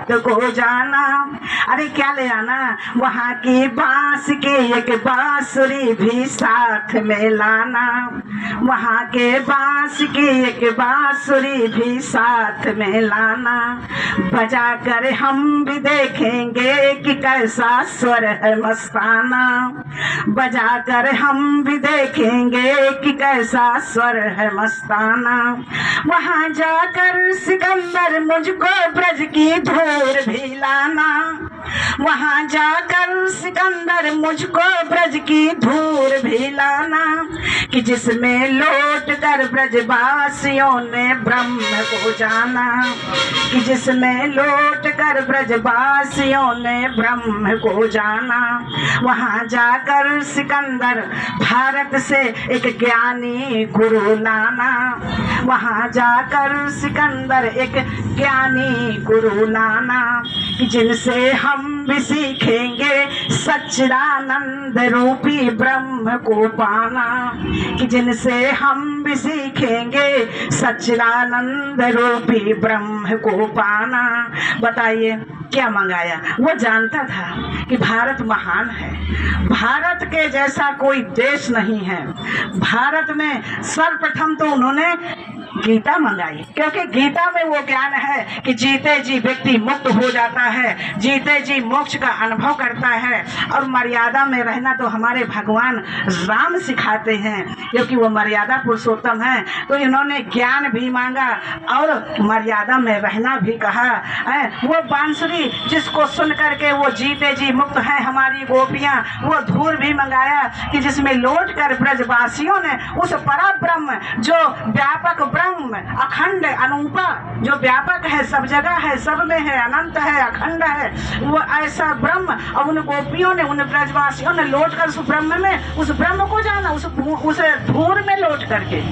भक्त को जाना। अरे क्या ले आना, वहाँ की बांस के एक बांसुरी भी साथ में लाना, वहाँ के बांस की एक बांसुरी भी साथ में लाना। बजा कर हम भी देखेंगे कि कैसा स्वर है मस्ताना, बजा कर हम भी देखेंगे कि कैसा स्वर है मस्ताना। वहाँ जाकर सिकंदर मुझको ब्रज की धूल भी लाना, वहाँ जाकर सिकंदर मुझको ब्रज की धूल भी लाना, कि जिसमें लौट कर ब्रजवासियों ने ब्रह्म को जाना, कि जिसमें लौट कर ब्रजवासियों ने ब्रह्म को जाना। वहाँ जाकर सिकंदर भारत से एक ज्ञानी गुरु लाना, वहाँ जाकर सिकंदर एक ज्ञानी गुरु लाना, कि जिनसे हम भी सीखेंगे सच्चिदानंद रूपी ब्रह्म को पाना, कि जिनसे हम भी सीखेंगे सच्चिदानंद रूपी ब्रह्म को पाना। बताइए क्या मंगाया? वो जानता था कि भारत महान है, भारत के जैसा कोई देश नहीं है। भारत में सर्वप्रथम तो उन्होंने गीता मंगाई, क्योंकि गीता में वो ज्ञान है कि जीते जी व्यक्ति मुक्त हो जाता है, जीते जी मोक्ष का अनुभव करता है। और मर्यादा में रहना तो हमारे भगवान राम सिखाते हैं, क्योंकि वो मर्यादा पुरुषोत्तम है। तो इन्होंने ज्ञान भी मांगा और मर्यादा में रहना भी कहा है। वो बांसुरी जिसको सुन करके वो जीते जी मुक्त है हमारी गोपियाँ, वो धूल भी मंगाया कि जिसमें लौट कर ब्रजवासियों ने उस पर ब्रह्म जो व्यापक ब्रह्म अखंड अनूपा जो व्यापक है, सब जगह है, सब में है, अनंत है, अखंड है, वो ऐसा ब्रह्म। और उन गोपियों ने, उन ब्रजवासियों ने लौट कर उस ब्रह्म में, उस ब्रह्म को जाना, उस धूल में लौट करके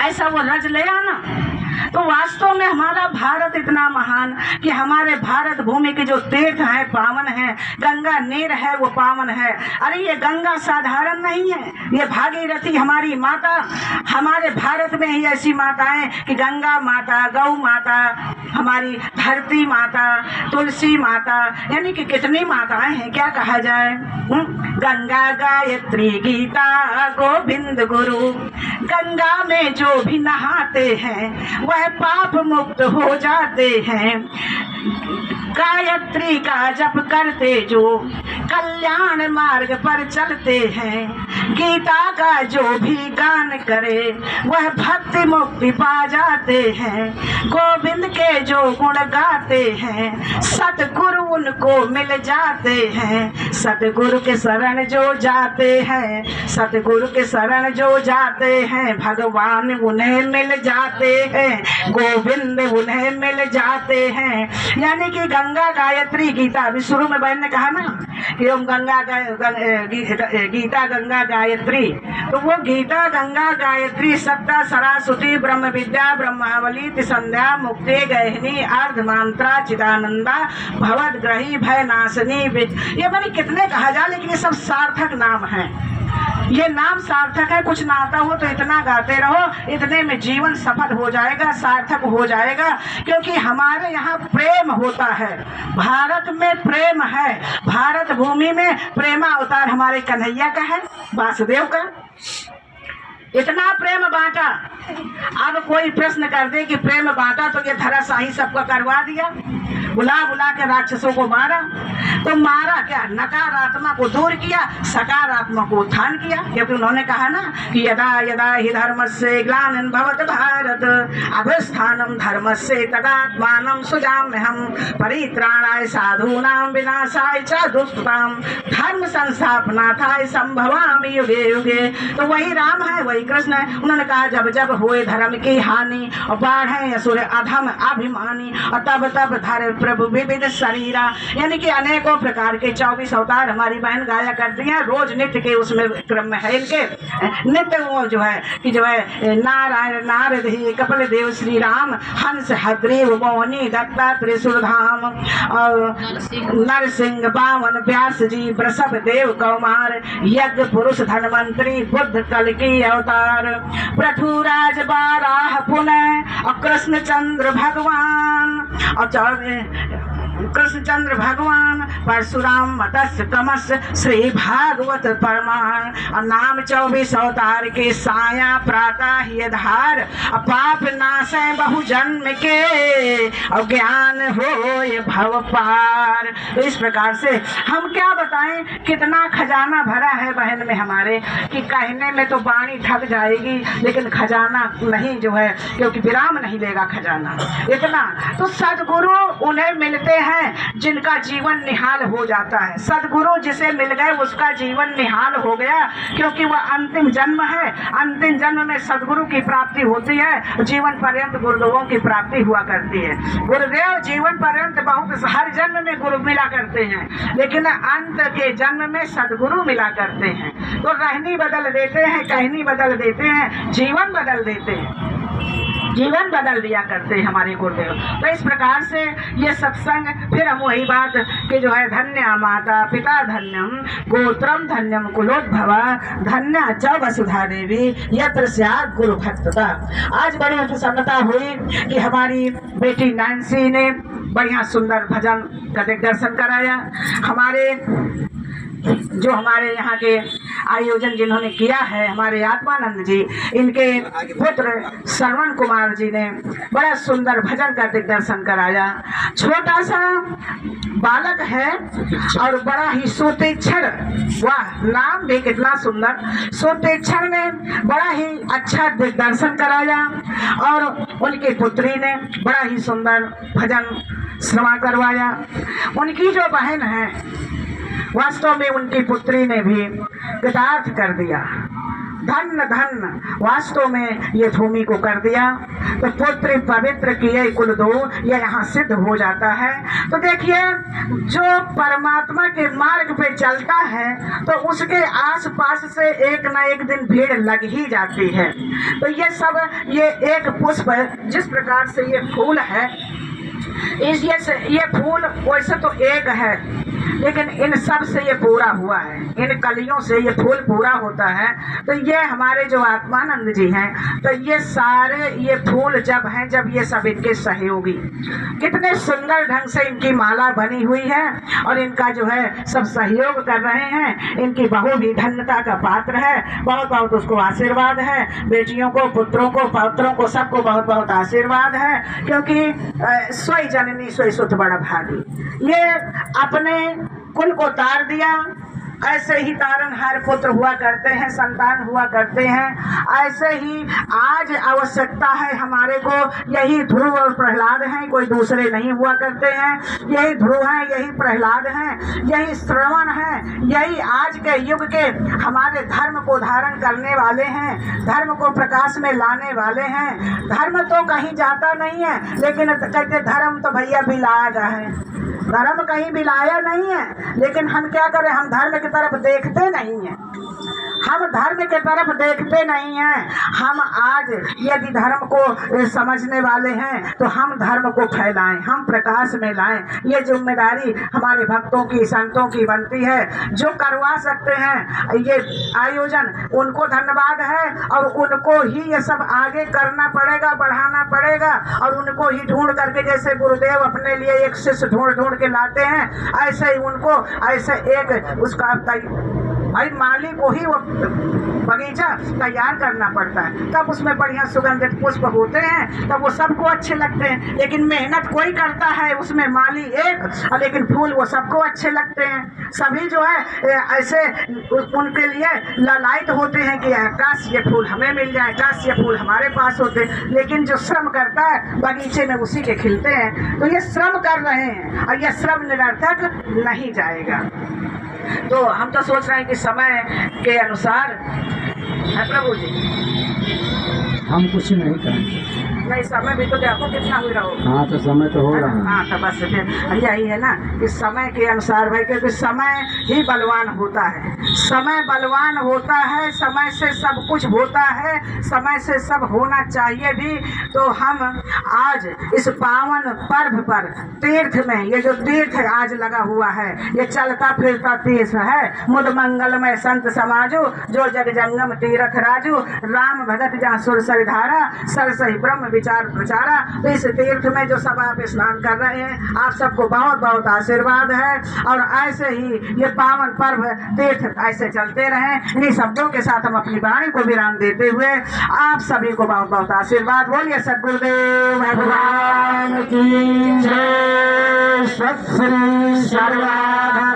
ऐसा वो रज ले आना। तो वास्तव में हमारा भारत इतना महान कि हमारे भारत भूमि के जो तीर्थ है पावन है, गंगा नीर है वो पावन है। अरे ये गंगा साधारण नहीं है, ये भागीरथी हमारी माता। हमारे भारत में ही ऐसी माताएं कि गंगा माता, गौ माता, हमारी धरती माता, तुलसी माता, यानी कि कितनी माताएं हैं, क्या कहा जाए। गंगा गायत्री गीता गोविंद गुरु, गंगा में जो भी नहाते हैं वह पाप मुक्त हो जाते हैं। गायत्री का जप करते जो कल्याण मार्ग पर चलते हैं, गीता का जो भी गान करे वह भक्ति मुक्ति पा जाते हैं। गोविंद के जो गुण गाते हैं सतगुरु उनको मिल जाते हैं। सतगुरु के शरण जो जाते हैं, सतगुरु के शरण जो जाते हैं, भगवान उन्हें मिल जाते हैं, गोविंद उन्हें मिल जाते हैं। यानी कि गंगा गायत्री गीता, अभी शुरू में बहन ने कहा ना कि ओम गीता गंगा गायत्री, तो वो गीता गंगा गायत्री सत्ता सरस्वती ब्रह्म विद्या ब्रह्मावली संध्या मुक्ति गहनी अर्ध मंत्रा चिदानंदा भवद ग्रही भय नाशनी। ये बड़ी कितने कहा जाए, लेकिन ये सब सार्थक नाम है। ये नाम सार्थक है, कुछ ना आता हो तो इतना गाते रहो, इतने में जीवन सफल हो जाएगा, सार्थक हो जाएगा। क्योंकि हमारे यहाँ प्रेम होता है, भारत में प्रेम है, भारत भूमि में प्रेमा अवतार हमारे कन्हैया का है, वासुदेव का। इतना प्रेम बांटा। अब कोई प्रश्न कर दे कि प्रेम बांटा तो ये धराशाही सबका करवा दिया, बुला बुला के राक्षसों को मारा। तो मारा क्या, नकारात्मक को दूर किया, सकारात्मक को उत्थान किया। क्योंकि उन्होंने कहा ना कि यदा यदा ही धर्मस्य ग्लानिर् भवति भारत अवस्थानं धर्मस्य तदात्मानं सृजाम्यहं परित्राणाय साधूनां विनाशाय च दुष्कृतां धर्म संस्थापनार्थाय संभवामि युगे युगे। तो वही राम है, वही कृष्ण है। उन्होंने कहा जब जब हुए धर्म की हानि और बाढ़े असुर अधम अभिमानी, और तब तब धर प्रभु विविध शरीरा। यानी कि अनेकों प्रकार के 24 अवतार हमारी बहन गाया करती हैं, रोज नित्य के उसमें क्रम में है इनके नित्य। वो जो है कि जो है नारायण नारद ही कपिल देव श्री राम हंस हग्रीव मोहनी दत्ता त्रिशूलधाम और नरसिंह बावन व्यास जी वृषभ देव कौमार यज्ञ पुरुष धनवंतरी बुद्ध कल की अवतार पृथुराज बाराह पुनः और कृष्णचंद्र भगवान और कृष्णचंद्र भगवान परशुराम मत्स्य कमस्य श्री भागवत परमान और नाम 24 अवतार के साया प्रातः ही धार पाप नाशे बहु जन्म के और ज्ञान हो ये भव पार। तो इस प्रकार से हम क्या बताएं कितना खजाना भरा है बहन में हमारे कि कहने में तो वाणी थक जाएगी लेकिन खजाना नहीं जो है, क्योंकि विराम नहीं लेगा खजाना इतना। तो सदगुरु उन्हें मिलते हैं जिनका जीवन निहाल हो जाता है। सदगुरु जिसे मिल गए उसका जीवन निहाल हो गया, क्योंकि वह अंतिम जन्म है। अंतिम जन्म में सदगुरु की प्राप्ति होती है, जीवन पर्यंत गुरुदेवों की प्राप्ति हुआ करती है। गुरुदेव जीवन पर्यंत बहुत हर जन्म में गुरु मिला करते हैं, लेकिन अंत के जन्म में सदगुरु मिला करते हैं। तो रहनी बदल देते हैं, कहनी बदल देते हैं, जीवन बदल देते हैं, जीवन बदल दिया करते हैं हमारे गुरुदेव। तो इस प्रकार से ये सत्संग फिर हम वही बात कि जो है धन्य माता पिता धन्यम गोत्रम धन्यम कुलोद्भवा धन्य च वसुधा देवी यत्र स्यात् गुरु भक्तता। आज बड़ी प्रसन्नता हुई कि हमारी बेटी नैन्सी ने बढ़िया सुंदर भजन का दर्शन कराया। हमारे यहाँ के आयोजन जिन्होंने किया है हमारे आत्मानंद जी, इनके पुत्र श्रवण कुमार जी ने बड़ा सुंदर भजन का दर्शन कराया। छोटा सा बालक है और बड़ा ही सोतेक्षण, वाह नाम भी कितना सुंदर। सोतेक्षण ने बड़ा ही अच्छा दर्शन कराया और उनकी पुत्री ने बड़ा ही सुंदर भजन श्रवण करवाया। उनकी जो बहन है वास्तव में उनकी पुत्री ने भी कृतार्थ कर दिया। धन्य धन्य वास्तव में ये भूमि को कर दिया। तो पुत्र पवित्र किए कुल दो, ये यहाँ सिद्ध हो जाता है। तो देखिए जो परमात्मा के मार्ग पे चलता है तो उसके आसपास से एक न एक दिन भीड़ लग ही जाती है। तो ये एक पुष्प जिस प्रकार से ये फूल है, ये फूल वैसे तो एक है लेकिन इन सब से ये पूरा हुआ है, इन कलियों से ये फूल पूरा होता है। तो ये हमारे जो आत्मानंद जी हैं, तो ये सारे ये फूल जब हैं, जब ये सब इनके सहयोगी, कितने सुंदर ढंग से इनकी माला बनी हुई है और इनका जो है सब सहयोग कर रहे हैं। इनकी बहू भी धन्यता का पात्र है, बहुत बहुत उसको आशीर्वाद है। बेटियों को, पुत्रों को, पौत्रों को, सबको बहुत बहुत आशीर्वाद है, क्योंकि सोई जननी सोई सुत बड़ा भागी। ये अपने कुल को तार दिया, ऐसे ही तारनहार पुत्र हुआ करते हैं, संतान हुआ करते हैं। ऐसे ही आज आवश्यकता है हमारे को, यही ध्रुव और प्रहलाद हैं, कोई दूसरे नहीं हुआ करते हैं। यही ध्रुव हैं, यही प्रहलाद हैं, यही श्रवण हैं, यही आज के युग के हमारे धर्म को धारण करने वाले हैं, धर्म को प्रकाश में लाने वाले हैं। धर्म तो कहीं जाता नहीं है, लेकिन कहते धर्म तो भैया भी लाया है। धर्म कहीं भी लाया नहीं है, लेकिन हम क्या करें, हम धर्म की तरफ देखते नहीं हैं। हम धर्म के तरफ देखते नहीं हैं। हम आज यदि धर्म को समझने वाले हैं तो हम धर्म को फैलाएं, हम प्रकाश में लाएं। ये जिम्मेदारी हमारे भक्तों की, संतों की बनती है, जो करवा सकते हैं ये आयोजन, उनको धन्यवाद है। और उनको ही ये सब आगे करना पड़ेगा, बढ़ाना पड़ेगा। और उनको ही ढूंढ करके, जैसे गुरुदेव अपने लिए एक शिष्य ढूंढ के लाते हैं, ऐसे ही उनको ऐसे एक उसका भाई माली को ही वो बगीचा तैयार करना पड़ता है, तब उसमें बढ़िया सुगंधित पुष्प होते हैं, तब वो सबको अच्छे लगते हैं। लेकिन मेहनत कोई करता है, उसमें माली एक, लेकिन फूल वो सबको अच्छे लगते हैं। सभी जो है ऐसे उनके लिए लालायित होते हैं कि काश ये फूल हमें मिल जाए, काश ये फूल हमारे पास होते। लेकिन जो श्रम करता है बगीचे में उसी के खिलते हैं। तो ये श्रम कर रहे हैं और ये श्रम निरर्थक नहीं जाएगा। तो हम तो सोच रहे हैं कि समय के अनुसार है प्रभु जी, हम कुछ नहीं करेंगे। नहीं, समय भी तो देखो कितना हुई रहो। हाँ तो समय तो हो रहा है। हाँ तो बस फिर यही है ना कि समय के अनुसार भाई, क्योंकि समय ही बलवान होता है। समय बलवान होता है, समय से सब कुछ होता है, समय से सब होना चाहिए भी। तो हम आज इस पावन पर्व पर तीर्थ में, ये जो तीर्थ आज लगा हुआ है, ये चलता फिरता तीर्थ है। मुद मंगलमय संत समाजो, जो जग जंगम तीर्थ राजू, राम भगत जहाँ सुर सरिधारा, सर सही ब्रह्म विचार प्रचारा। तो इस तीर्थ में जो सब आप स्नान कर रहे हैं, आप सबको बहुत बहुत आशीर्वाद है और ऐसे ही ये पावन पर्व तीर्थ ऐसे चलते रहे। इन्हीं शब्दों के साथ हम अपनी वाणी को विराम देते हुए आप सभी को बहुत बहुत आशीर्वाद। बोलिए सद्गुरुदेव भगवान की जय। सत श्री सर्वधा